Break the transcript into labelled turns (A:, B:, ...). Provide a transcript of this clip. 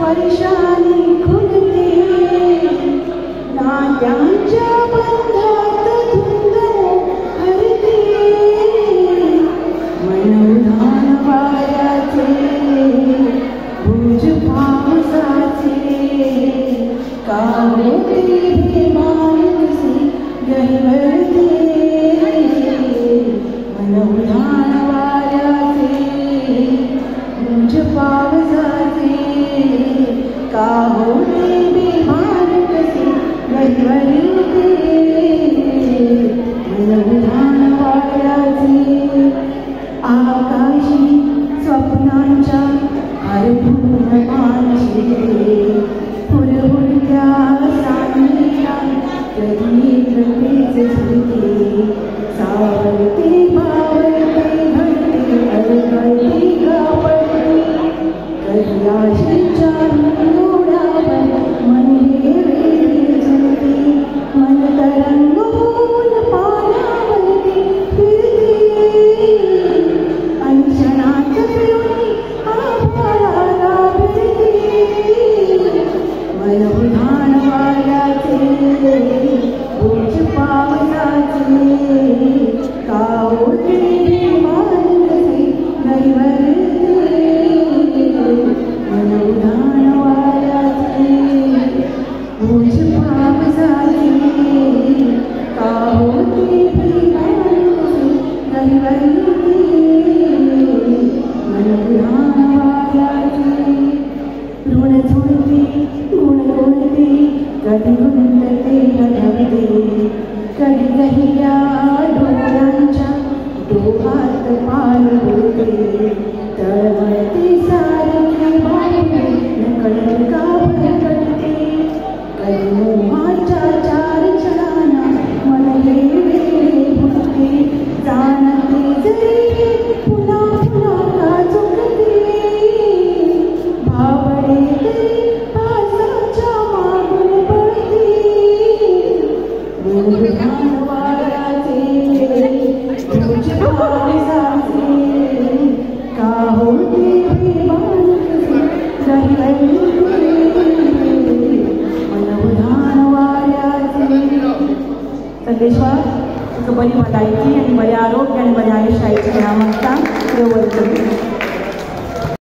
A: वर्षांनी खुलते नात्यांच्या बंधात धुंद हरते मनोधान वाऱ्याचे भुज पावसाचे का होते हे मानसी गहिवरते मनोधान वाऱ्याचे भुज पावसाचे का होते बेभान कसे गहिवरते मनोधान वाऱ्याचे आकाशी स्वप्नांच्या हरभून मानशी फुलफुलत्या सांगीला प्रदीप झुलते सावरते बावरते घडते अडकळते घाबरते कधी आशेच्या डोळ्यावर मन हे वेगळे झुलते मन तरंगून पाण्यावरती फिरते अंशनात फिरून आभाळाला भिडते मनोधान वाऱ्याचे भुज पावसाचे का होते बेभान कसे गहिवरते मनोधान वाऱ्याचे भुज पावसाचे का होते बेभान कसे गहिवरते मनोधान वाऱ्याचे ऋण झुळते गुण गुणते कधी गुंतते हरवते कधी गहिल्या डोळ्यांच्या डोहात पाल होते तळमळते सारखे बाहेर नकळत का भरकटते कधी मोहाच्या चार क्षणांना मन हे वेगळे भुलते जाणते जरी पुन्हा पुन्हा का चुकते भावडे तरी पासाच्या मागून पडते मनोधान वाऱ्याचे भुज पावसाचे का होते बेभान कसे गहिवरते मनोधान वाऱ्याचे संदेशवा तुका बरी भलायकी आणि बरे आरोग्य आणि बरे आयुष्याची नामांता देव